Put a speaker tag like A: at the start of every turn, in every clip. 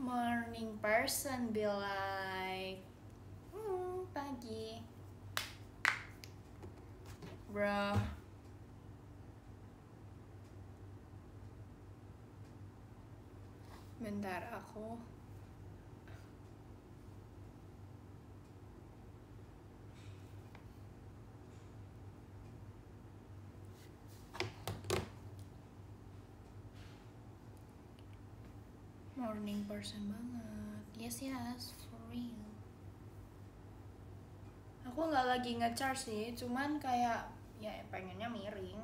A: Morning person be like, pagi. Bro. Bentar aku. Morning person banget. Yes, for real. Aku nggak lagi nge-charge sih, cuman kayak ya pengennya miring.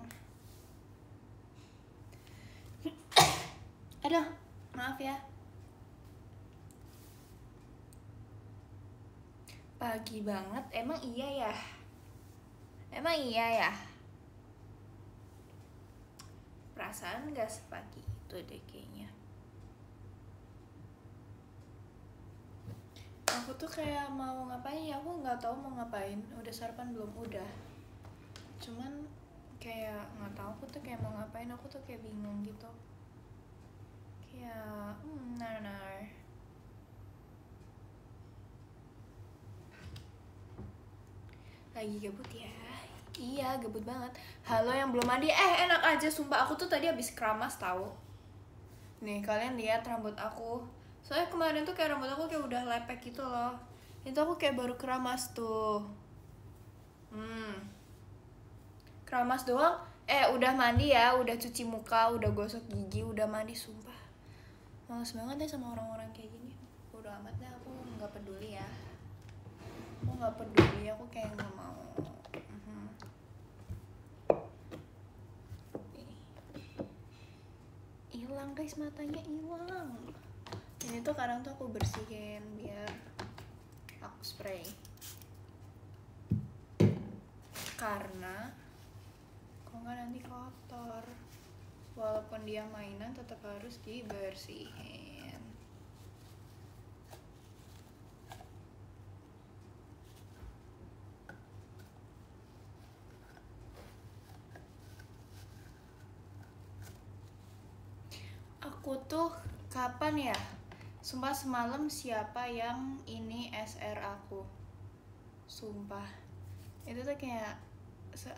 A: Aduh, maaf ya. Pagi banget, emang iya ya? Emang iya ya? Perasaan nggak sepagi itu deh kayaknya. Aku tuh kayak mau ngapain ya, aku nggak tahu mau ngapain. Udah sarapan belum? Udah. Cuman kayak nggak tahu aku tuh kayak mau ngapain, aku tuh kayak bingung gitu. Kayak nar. Lagi gabut ya? Iya, gabut banget. Halo yang belum mandi, enak aja sumpah, aku tuh tadi habis keramas tahu. Nih kalian lihat rambut aku. Soalnya kemarin tuh kayak rambut aku kayak udah lepek gitu loh. Itu aku kayak baru keramas tuh. Keramas doang. Udah mandi ya, udah cuci muka, udah gosok gigi, udah mandi sumpah. Males banget deh sama orang-orang kayak gini. Udah amat deh, aku nggak peduli ya. Aku nggak peduli, aku kayak nggak mau. Hilang guys, matanya hilang. Ini tuh kadang tuh aku bersihin biar aku spray. Karena kok nggak nanti kotor. Walaupun dia mainan tetap harus dibersihin. Aku tuh kapan ya? Sumpah semalam siapa yang ini SR aku? Sumpah. Itu tuh kayak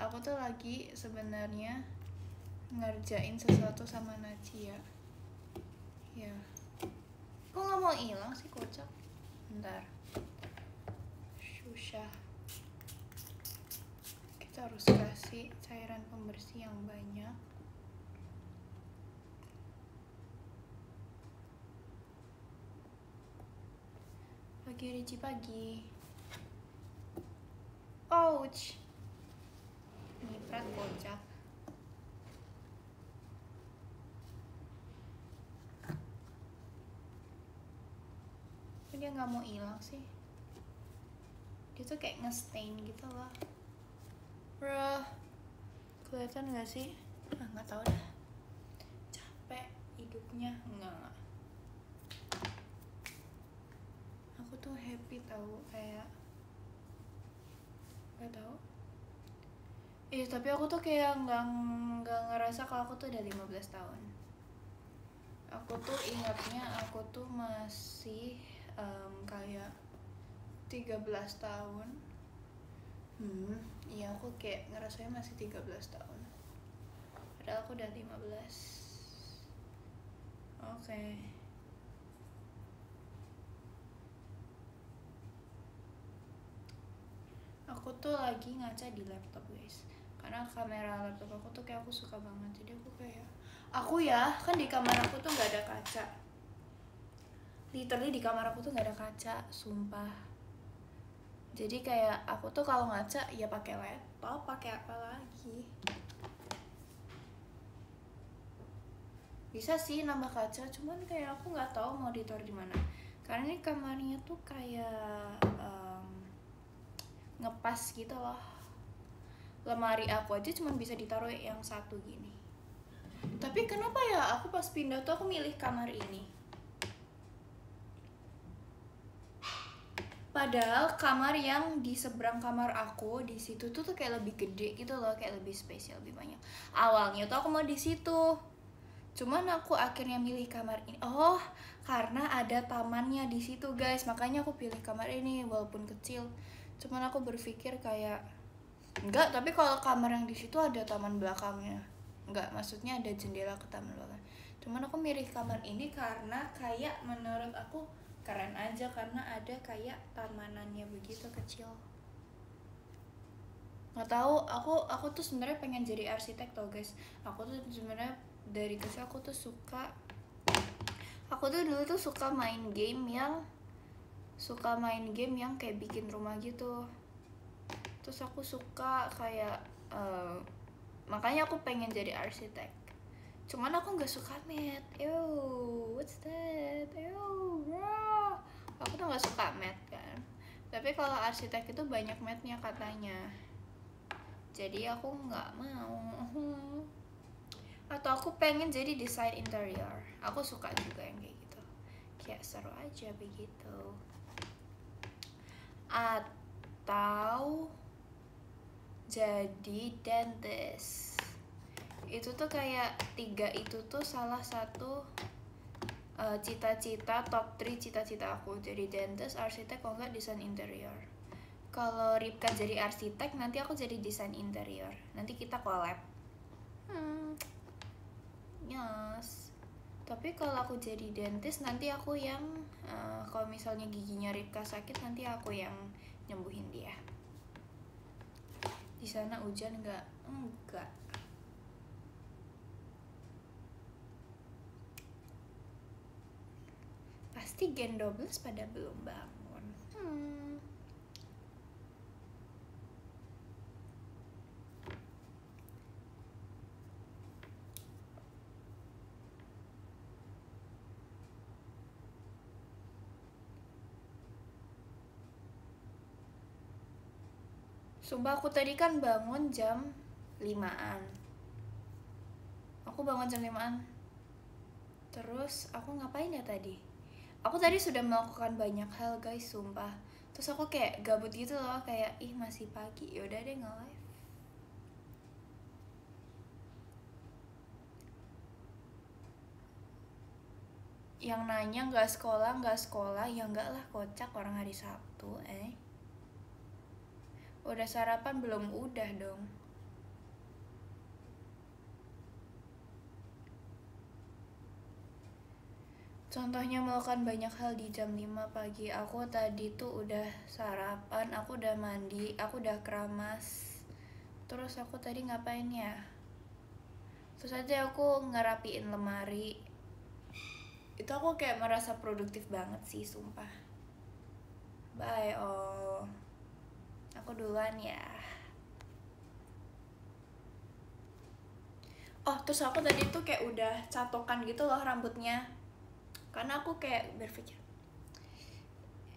A: aku tuh lagi sebenarnya ngerjain sesuatu sama Nacia. Ya. Kok nggak mau hilang sih kocak? Bentar. Susah. Kita harus kasih cairan pembersih yang banyak. Pagi Ricci pagi. Ouch. Nyiprat kocak. Kok dia nggak mau hilang sih? Dia tuh kayak nge-stain gitu loh. Bro, kelihatan nggak sih? Nggak tahu dah. Capek hidupnya. Nggak. Aku tuh happy tahu kayak nggak tahu. Tapi aku tuh kayak nggak ngerasa kalau aku tuh udah 15 tahun. Aku tuh ingatnya aku tuh masih kayak 13 tahun. Iya aku kayak ngerasanya masih 13 tahun. Padahal aku udah 15. Oke. Aku tuh lagi ngaca di laptop guys. Karena kamera laptop aku tuh kayak aku suka banget. Jadi aku kayak kan di kamar aku tuh nggak ada kaca. Literally di kamar aku tuh nggak ada kaca, sumpah. Jadi kayak aku tuh kalau ngaca ya pakai laptop, pakai apa lagi? Bisa sih nambah kaca, cuman kayak aku nggak tahu mau ditaruh di mana. Karena ini kamarnya tuh kayak ngepas gitu loh. Lemari aku aja cuman bisa ditaruh yang satu gini. Tapi kenapa ya aku pas pindah tuh aku milih kamar ini? Padahal kamar yang di seberang kamar aku di situ tuh kayak lebih gede gitu loh, kayak lebih spesial, lebih banyak. Awalnya tuh aku mau di situ, cuman aku akhirnya milih kamar ini. Oh, karena ada tamannya di situ guys, makanya aku pilih kamar ini walaupun kecil. Cuman aku berpikir kayak enggak, tapi kalau kamar yang di situ ada taman belakangnya, enggak, maksudnya ada jendela ke taman belakang. Cuman aku milih kamar ini karena kayak menurut aku keren aja, karena ada kayak tamanannya begitu kecil. Nggak tahu, aku tuh sebenarnya pengen jadi arsitek tau guys. Aku tuh sebenarnya dari kecil aku tuh dulu tuh suka main game yang kayak bikin rumah gitu. Terus aku suka kayak makanya aku pengen jadi arsitek. Cuman aku nggak suka math. What's that? Bro. Aku tuh nggak suka math kan. Tapi kalau arsitek itu banyak mathnya katanya. Jadi aku nggak mau. Atau aku pengen jadi desain interior. Aku suka juga yang kayak gitu. Kayak seru aja begitu. Atau jadi dentist. Itu tuh kayak 3 itu tuh salah satu cita-cita top 3 cita-cita aku. Jadi dentist, arsitek, kalau nggak desain interior. Kalau Ripka jadi arsitek, nanti aku jadi desain interior. Nanti kita collab. Yes. Tapi kalau aku jadi dentist, nanti aku yang kalau misalnya giginya Ripka sakit, nanti aku yang nyembuhin dia. Di sana hujan nggak? Enggak. Pasti Gen 12 pada belum bangun. Sumpah aku tadi kan bangun jam 5-an. Aku bangun jam 5-an. Terus aku ngapain ya tadi? Aku tadi sudah melakukan banyak hal guys, sumpah. Terus aku kayak gabut gitu loh, kayak masih pagi, yaudah deh nge-live. Yang nanya nggak sekolah, ya enggak lah, kocak, orang hari Sabtu. Udah sarapan belum? Udah dong. Contohnya melakukan banyak hal di jam 5 pagi. Aku tadi tuh udah sarapan, aku udah mandi, aku udah keramas. Terus aku tadi ngapain ya? Terus aja aku ngerapiin lemari. Itu aku kayak merasa produktif banget sih, sumpah. Bye, aku duluan ya. Terus aku tadi tuh kayak udah catokan gitu loh rambutnya. Karena aku kayak berpikir,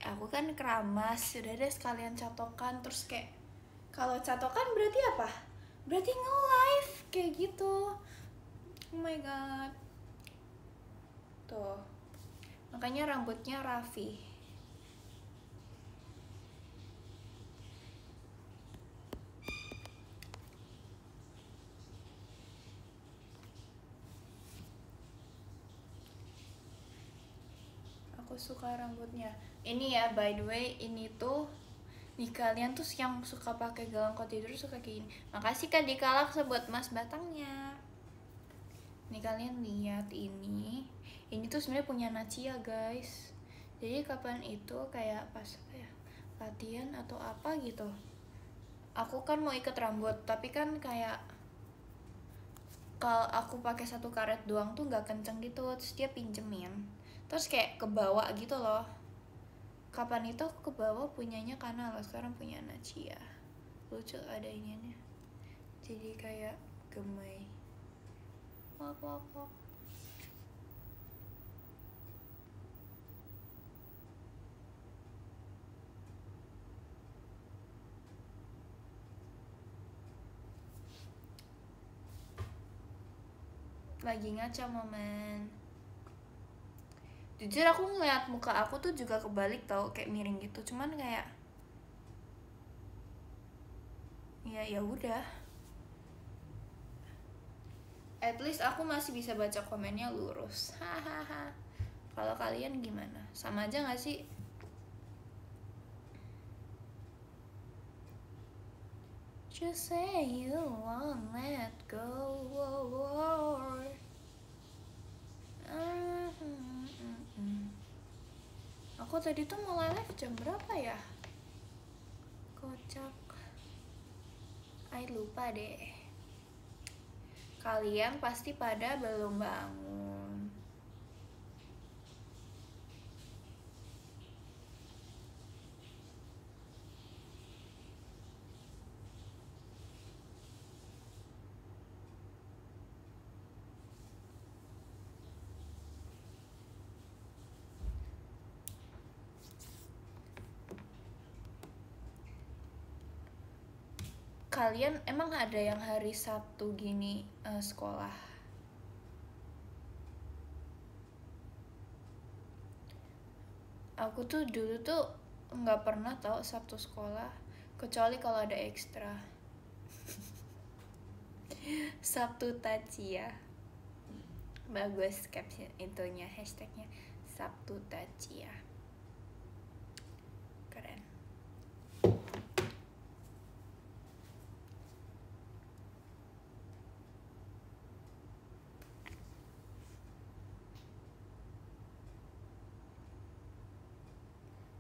A: aku kan keramas, udah deh sekalian catokan. Terus kayak, kalau catokan berarti apa? Berarti nge-live, kayak gitu. Oh my god. Tuh, makanya rambutnya rapi. Aku suka rambutnya. Ini ya, by the way, ini tuh nih, kalian tuh yang suka pakai galang kalau tidur suka kayak gini. Makasih Kak Dikalak buat mas batangnya. Nih kalian lihat ini tuh sebenarnya punya Nacia guys. Jadi kapan itu kayak pas latihan atau apa gitu, aku kan mau ikat rambut, tapi kan kayak kalau aku pakai satu karet doang tuh nggak kenceng gitu, terus dia pinjemin, terus kayak kebawa gitu loh. Kapan itu aku kebawa punyanya karena lo sekarang punya Nacia, lucu ada ininya, jadi kayak gemai. Wak. Lagi ngaca momen. Jujur aku ngeliat muka aku tuh juga kebalik tau, kayak miring gitu. Cuman kayak ya udah. At least aku masih bisa baca komennya lurus. Hahaha. Kalau kalian gimana? Sama aja gak sih? Just say you won't let go. Aku tadi tuh mulai live jam berapa ya? Kocak. Lupa deh. Kalian pasti pada belum bangun. Kalian emang ada yang hari Sabtu gini sekolah? Aku tuh dulu tuh nggak pernah tahu Sabtu sekolah, kecuali kalau ada ekstra. Sabtu Tachia. Bagus caption itunya, hashtagnya Sabtu Tachia. Keren.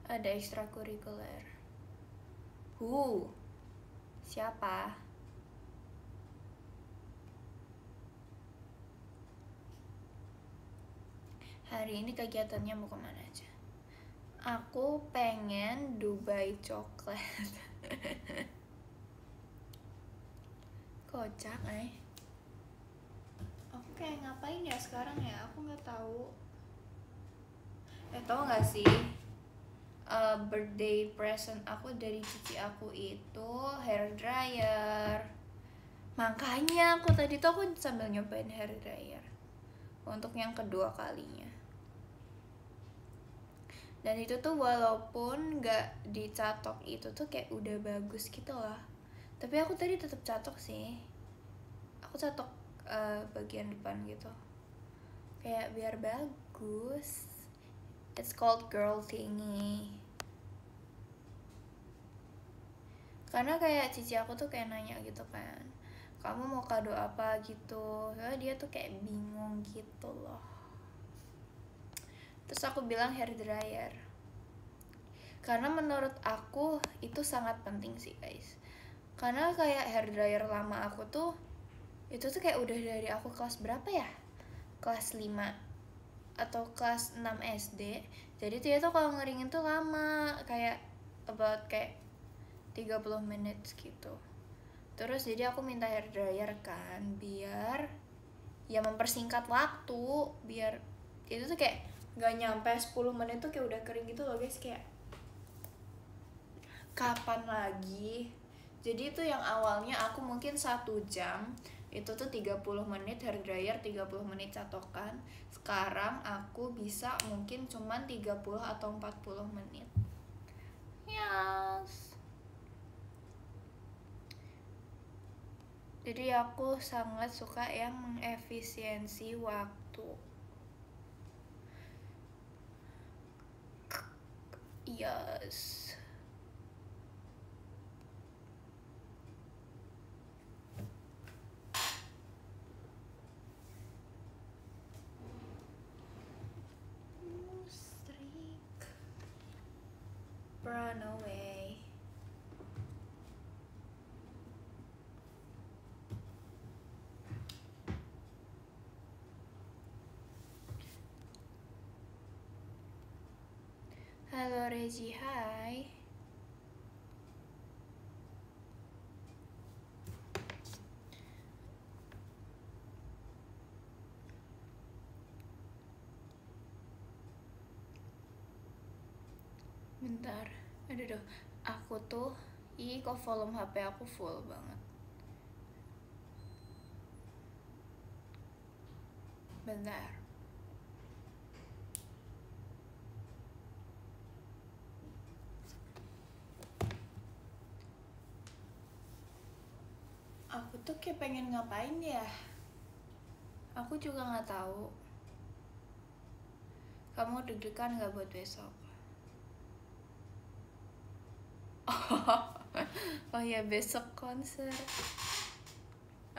A: Ada ekstrakurikuler. Siapa? Hari ini kegiatannya mau kemana aja? Aku pengen Dubai coklat. Kocak, Aku kayak ngapain ya sekarang ya? Aku nggak tahu. Tau nggak sih? Birthday present aku dari cici aku itu hair dryer. Makanya aku tadi tuh aku sambil nyobain hair dryer untuk yang kedua kalinya. Dan itu tuh walaupun gak dicatok itu tuh kayak udah bagus gitu lah. Tapi aku tadi tetap catok sih. Aku catok bagian depan gitu. Kayak biar bagus. It's called girl thingy. Karena kayak cici aku tuh kayak nanya gitu kan, kamu mau kado apa gitu. Ya, dia tuh kayak bingung gitu loh. Terus aku bilang hair dryer. Karena menurut aku itu sangat penting sih guys. Karena kayak hair dryer lama aku tuh itu tuh kayak udah dari aku kelas berapa ya? Kelas 5 atau kelas 6 SD. Jadi dia tuh kalau ngeringin tuh lama, kayak about kayak 30 menit gitu. Terus jadi aku minta hair dryer kan, biar ya mempersingkat waktu, biar itu tuh kayak gak nyampe 10 menit tuh kayak udah kering gitu loh guys. Kayak kapan lagi? Jadi itu yang awalnya aku mungkin 1 jam itu tuh 30 menit hair dryer, 30 menit catokan. Sekarang aku bisa mungkin cuman 30 atau 40 menit. Yes. Jadi aku sangat suka yang mengefisiensi waktu. Yes. Run away. Halo Regi, hai. Bentar, aduh, aku tuh, kok volume HP aku full banget. Bentar. Aku tuh kayak pengen ngapain ya? Aku juga nggak tahu. Kamu deg-degan gak buat besok? Oh ya, besok konser.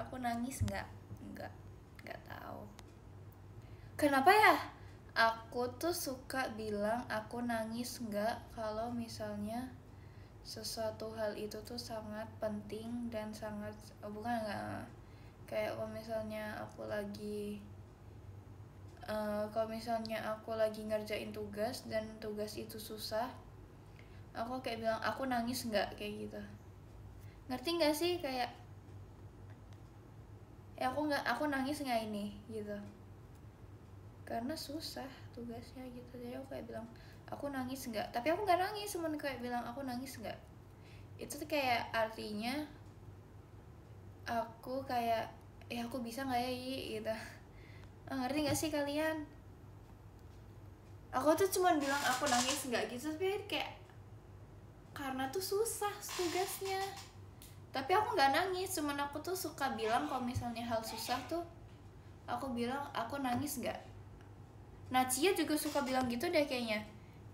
A: Aku nangis nggak? Nggak tahu. Kenapa ya? Aku tuh suka bilang aku nangis nggak kalau misalnya sesuatu hal itu tuh sangat penting dan sangat bukan nggak, kayak kalau misalnya aku lagi ngerjain tugas dan tugas itu susah, aku kayak bilang aku nangis nggak, kayak gitu. Ngerti nggak sih? Kayak aku nangis nggak ini gitu, karena susah tugasnya gitu. Jadi aku kayak bilang aku nangis nggak, tapi aku nggak nangis, cuman kayak bilang aku nangis nggak. Itu tuh kayak artinya aku kayak aku bisa nggak ya gitu. Ngerti nggak sih kalian? Aku tuh cuman bilang aku nangis nggak gitu, tapi kayak karena tuh susah tugasnya. Tapi aku nggak nangis, cuman aku tuh suka bilang kalau misalnya hal susah tuh aku bilang aku nangis nggak. Nah, Cia juga suka bilang gitu deh kayaknya,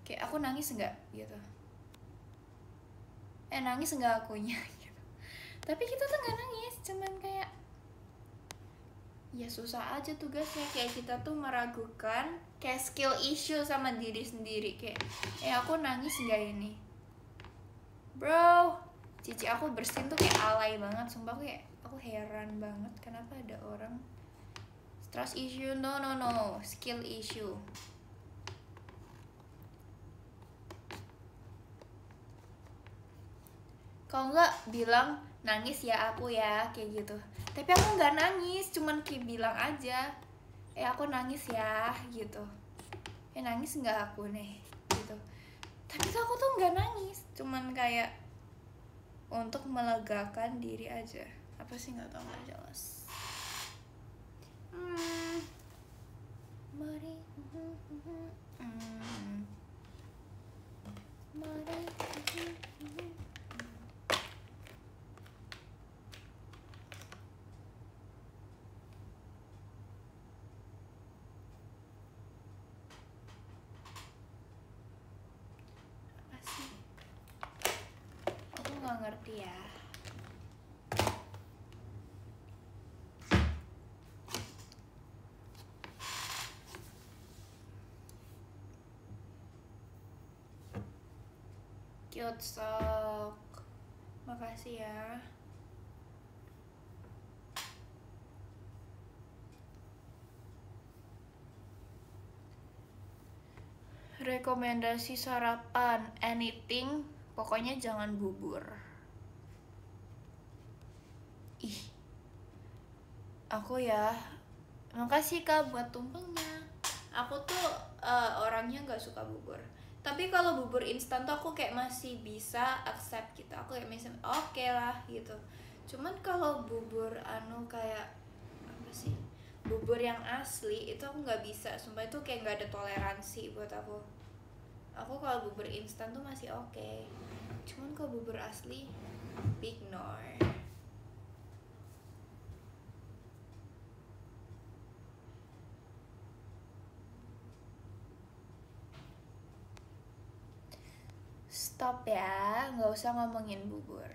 A: kayak aku nangis nggak gitu, nangis nggak akunya gitu. Tapi kita tuh nggak nangis, cuman kayak ya susah aja tugasnya. Kayak kita tuh meragukan, kayak skill issue sama diri sendiri, kayak aku nangis nggak ini. Bro, cici aku bersin tuh kayak alay banget, sumpah. Aku heran banget kenapa ada orang trust issue. No, skill issue. Kalau nggak bilang nangis ya aku ya, kayak gitu. Tapi aku nggak nangis, cuman kayak bilang aja aku nangis ya gitu. Nangis nggak aku nih gitu. Tapi tuh aku tuh nggak nangis, cuman kayak untuk melegakan diri aja. Apa sih, nggak tahu, nggak jelas. Mari apa sih, aku nggak ngerti ya. Cute sok, makasih ya. Rekomendasi sarapan anything, pokoknya jangan bubur. Ih, aku ya, makasih Kak buat tumpengnya. Aku tuh orangnya nggak suka bubur. Tapi kalau bubur instan tuh aku kayak masih bisa accept gitu. Aku kayak misalnya oke lah gitu. Cuman kalau bubur kayak apa sih? Bubur yang asli itu aku nggak bisa. Sumpah itu kayak nggak ada toleransi buat aku. Aku kalau bubur instan tuh masih oke. Cuman kalau bubur asli, ignore. Stop ya, nggak usah ngomongin bubur.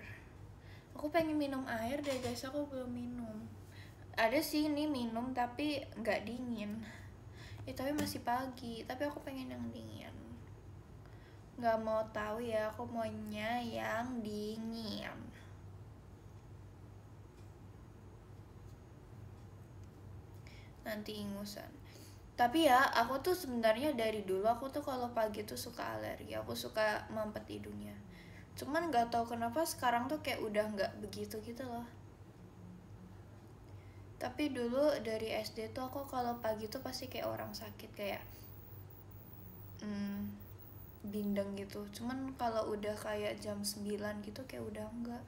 A: Aku pengen minum air deh guys, aku belum minum. Ada sih ini minum tapi nggak dingin. Tapi masih pagi, tapi aku pengen yang dingin. Nggak mau tahu ya, aku maunya yang dingin. Nanti ingusan. Tapi ya, aku tuh sebenarnya dari dulu aku tuh kalau pagi tuh suka alergi. Aku suka mampet hidungnya. Cuman nggak tahu kenapa sekarang tuh kayak udah nggak begitu gitu loh. Tapi dulu dari SD tuh aku kalau pagi tuh pasti kayak orang sakit, kayak bindeng gitu. Cuman kalau udah kayak jam 9 gitu kayak udah enggak.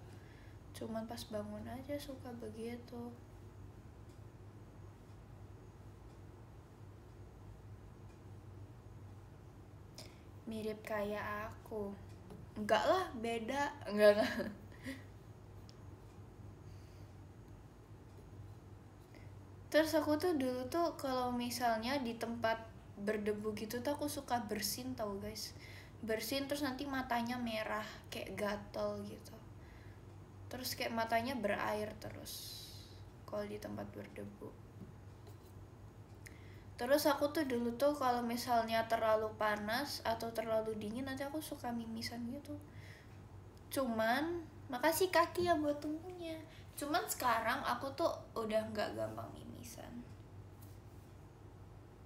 A: Cuman pas bangun aja suka begitu. Mirip kayak aku. Enggak lah, beda. Enggak. Terus aku tuh dulu tuh kalau misalnya di tempat berdebu gitu tuh aku suka bersin tau guys, bersin terus nanti matanya merah kayak gatel gitu, terus kayak matanya berair terus kalau di tempat berdebu. Terus aku tuh dulu tuh kalau misalnya terlalu panas atau terlalu dingin nanti aku suka mimisan gitu. Cuman makasih kaki ya buat tunggunya. Cuman sekarang aku tuh udah nggak gampang mimisan.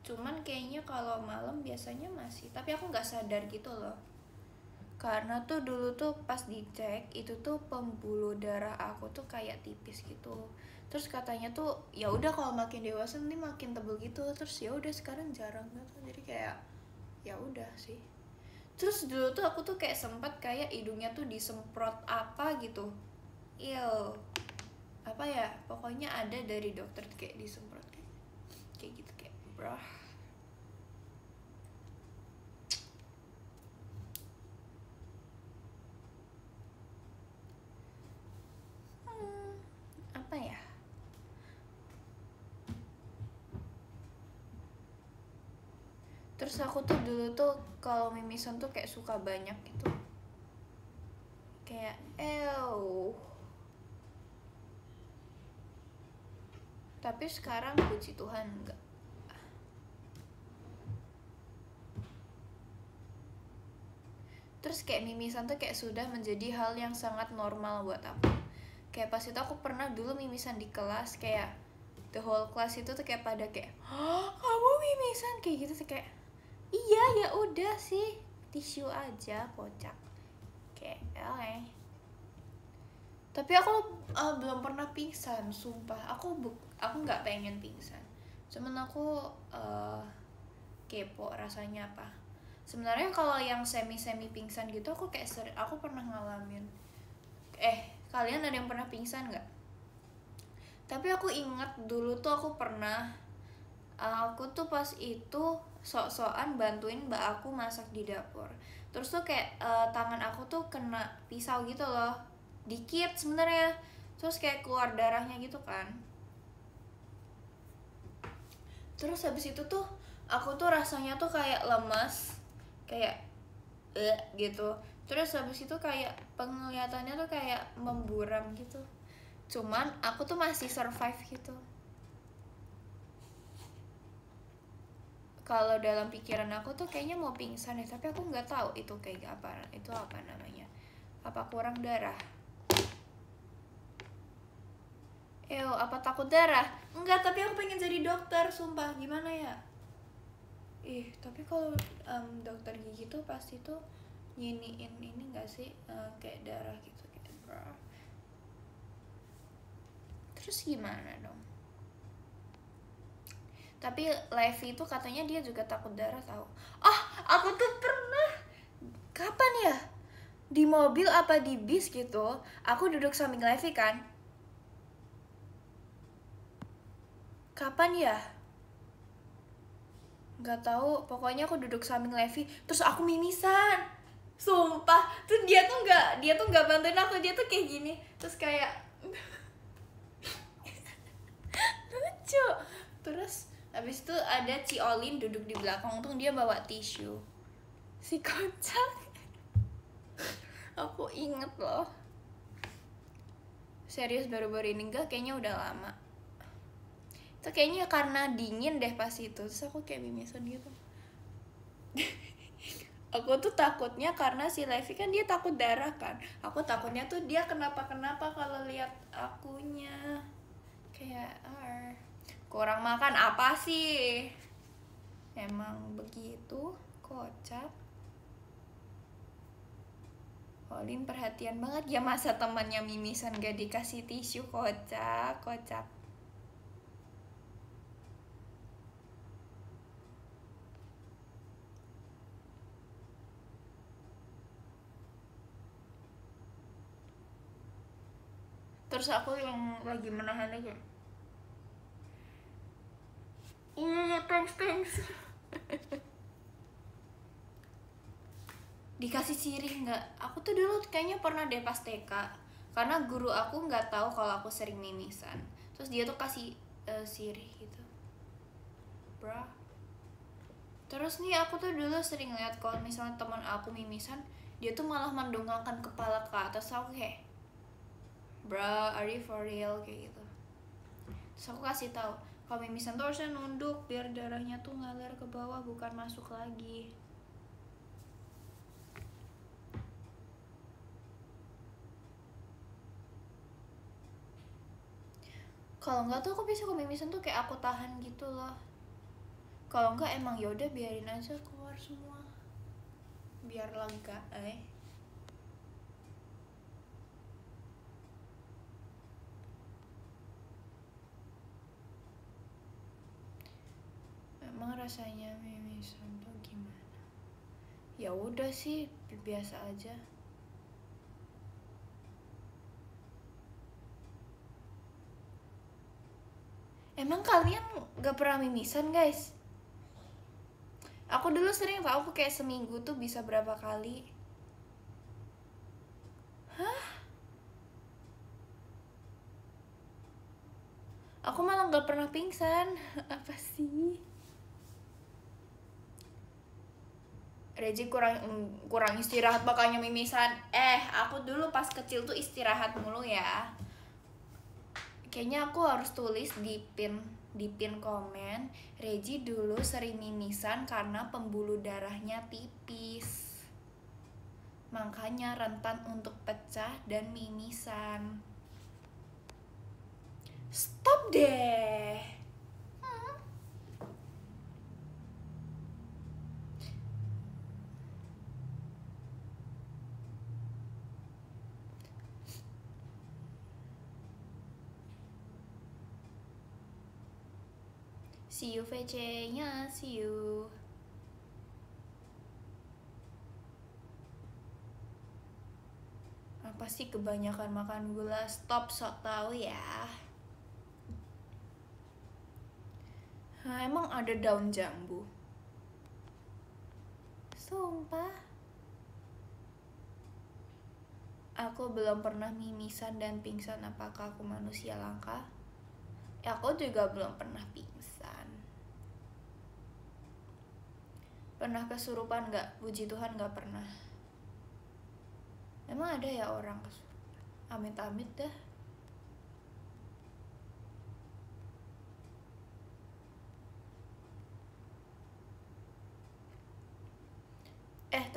A: Cuman kayaknya kalau malam biasanya masih, tapi aku nggak sadar gitu loh. Karena tuh dulu tuh pas dicek itu tuh pembuluh darah aku tuh kayak tipis gitu. Terus katanya tuh ya udah kalau makin dewasa nanti makin tebel gitu. Terus ya udah sekarang jarang gitu. Jadi kayak ya udah sih. Terus dulu tuh aku tuh kayak sempat kayak hidungnya tuh disemprot apa gitu. Apa ya? Pokoknya ada dari dokter kayak disemprot kayak gitu kayak bro. Apa ya? Terus aku tuh dulu tuh kalau mimisan tuh kayak suka banyak gitu. Kayak tapi sekarang puji Tuhan enggak. Terus kayak mimisan tuh kayak sudah menjadi hal yang sangat normal buat aku. Kayak pas itu aku pernah dulu mimisan di kelas, kayak the whole class itu tuh kayak pada kayak, "Hah, kamu mimisan?" Kayak gitu tuh kayak, "Iya, ya udah sih, tisu aja, kocak." Kayak, Tapi aku belum pernah pingsan, sumpah. Aku nggak pengen pingsan. Cuman aku kepo rasanya apa. Sebenarnya kalau yang semi pingsan gitu aku kayak aku pernah ngalamin. Kalian ada yang pernah pingsan nggak? Tapi aku ingat dulu tuh aku pernah, aku tuh pas itu sok-sokan bantuin mbak aku masak di dapur. Terus tuh kayak tangan aku tuh kena pisau gitu loh, dikit sebenarnya. Terus kayak keluar darahnya gitu kan. Terus habis itu tuh aku tuh rasanya tuh kayak lemas, kayak gitu. Terus habis itu kayak penglihatannya tuh kayak memburam gitu. Cuman aku tuh masih survive gitu. Kalau dalam pikiran aku tuh kayaknya mau pingsan ya, tapi aku nggak tahu itu kayak apa, itu apa namanya, apa kurang darah. Apa takut darah? Enggak, tapi aku pengen jadi dokter, sumpah. Gimana ya? Tapi kalau dokter gigi tuh pasti tuh nyiniin ini nggak sih, kayak darah gitu kayak bro. Terus gimana dong? Tapi Levi itu katanya dia juga takut darah tahu. Aku tuh pernah, kapan ya, di mobil apa di bis gitu, aku duduk samping Levi kan. Kapan ya? Nggak tahu, pokoknya aku duduk samping Levi terus aku mimisan. Sumpah, tuh dia tuh nggak bantuin aku, dia tuh kayak gini, terus kayak lucu. Terus habis itu ada Ci Olin duduk di belakang, untung dia bawa tisu. Si kocak. Aku inget loh. Serius baru-baru ini enggak, kayaknya udah lama. Itu kayaknya karena dingin deh pas itu, terus aku kayak mimisan gitu. Aku tuh takutnya karena si Levi kan dia takut darah kan. Aku takutnya tuh dia kenapa-kenapa kalau lihat akunya. Kayak kurang makan apa sih? Emang begitu, kocak. Olin perhatian banget ya, masa temannya mimisan gak dikasih tisu, kocak. Terus aku yang lagi menahan aja. Iya, thanks. Dikasih sirih nggak? Aku tuh dulu kayaknya pernah deh pas TK, karena guru aku nggak tahu kalau aku sering mimisan, terus dia tuh kasih sirih gitu, bro. Terus nih aku tuh dulu sering lihat kalau misalnya teman aku mimisan, dia tuh malah mendongakkan kepala ke atas. Aku kayak, bro, are you for real, kayak gitu. Terus aku kasih tahu, kalau mimisan tuh harusnya nunduk biar darahnya tuh ngalir ke bawah, bukan masuk lagi. Kalau enggak tuh aku bisa kalau mimisan tuh kayak aku tahan gitu loh. Kalau enggak emang yaudah biarin aja keluar semua, biar lega. Emang rasanya mimisan tuh gimana? Ya udah sih biasa aja. Emang kalian gak pernah mimisan, guys? Aku dulu sering tau, aku kayak seminggu tuh bisa berapa kali. Hah? Aku malah gak pernah pingsan. Apa sih? Reji kurang istirahat makanya mimisan. Aku dulu pas kecil tuh istirahat mulu ya. Kayaknya aku harus tulis di pin komen, Reji dulu sering mimisan karena pembuluh darahnya tipis, makanya rentan untuk pecah dan mimisan. Stop deh. See you VC-nya, see you. Apa sih kebanyakan makan gula? Stop, sok tahu ya. Nah, emang ada daun jambu? Sumpah. Aku belum pernah mimisan dan pingsan. Apakah aku manusia langka? Aku juga belum pernah pingsan. Pernah kesurupan gak? Puji Tuhan gak pernah. Emang ada ya orang kesurupan? Amit-amit dah.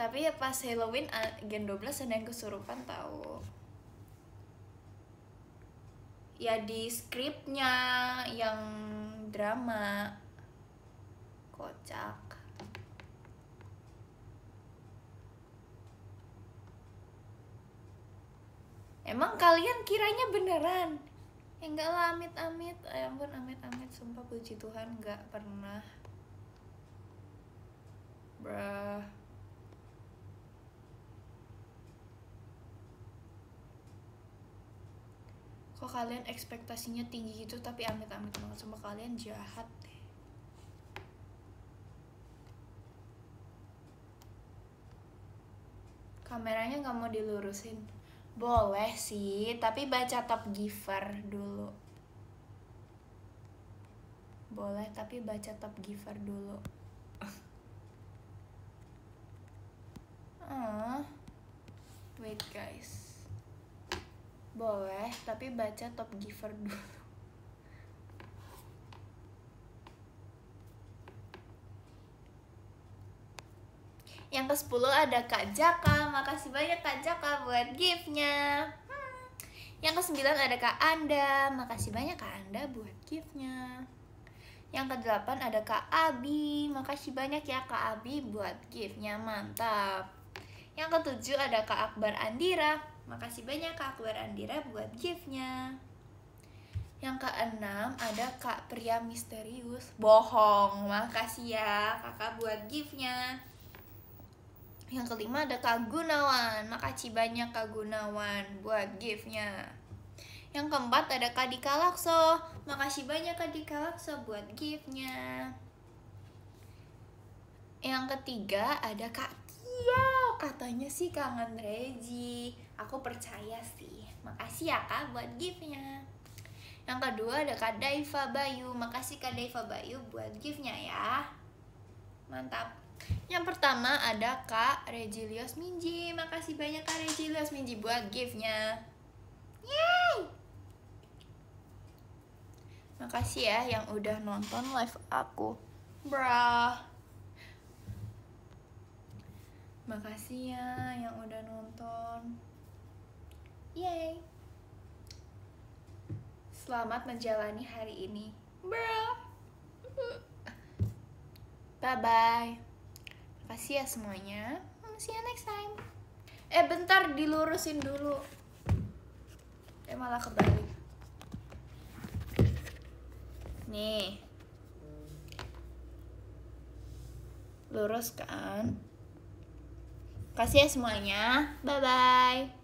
A: Tapi ya pas Halloween Gen 12 ada yang kesurupan tahu. Ya di skripnya yang drama. Kocak. Emang kalian kiranya beneran? Enggak lah, amit-amit. Ya ampun, amit-amit. Sumpah puji Tuhan gak pernah. Bruh. Kok kalian ekspektasinya tinggi gitu tapi amit-amit banget. Sumpah kalian jahat deh. Kameranya gak mau dilurusin. Boleh sih, tapi baca top giver dulu. Boleh, tapi baca top giver dulu. Wait guys. Boleh, tapi baca top giver dulu. Yang ke-10 ada Kak Jaka. Makasih banyak Kak Jaka buat gift-nya. Yang ke-9 ada Kak Anda. Makasih banyak Kak Anda buat gift-nya. Yang ke-8 ada Kak Abi. Makasih banyak ya Kak Abi buat gift-nya. Mantap. Yang ke-7 ada Kak Akbar Andira. Makasih banyak Kak Akbar Andira buat gift-nya. Yang ke-6 ada Kak Pria Misterius. Bohong. Makasih ya Kakak buat gift-nya. Yang ke-5 ada Kak Gunawan. Makasih banyak Kak Gunawan buat gift-nya. Yang ke-4 ada Kak Dika Lakso. Makasih banyak Kak Dika Lakso buat gift-nya. Yang ketiga ada Kak Kia. Katanya sih kangen Reji. Aku percaya sih. Makasih ya Kak buat gift-nya. Yang kedua ada Kak Daiva Bayu. Makasih Kak Daiva Bayu buat gift-nya ya. Mantap. Yang pertama ada Kak Regilios Minji. Makasih banyak Kak Regilios Minji buat gift-nya. Yeay! Makasih ya yang udah nonton live aku. Brah. Makasih ya yang udah nonton. Yeay. Selamat menjalani hari ini. Brah. Bye-bye. Makasih ya semuanya. See you next time. Bentar, dilurusin dulu. Malah kebalik. Nih. Lurus kan? Kasih ya semuanya. Bye-bye.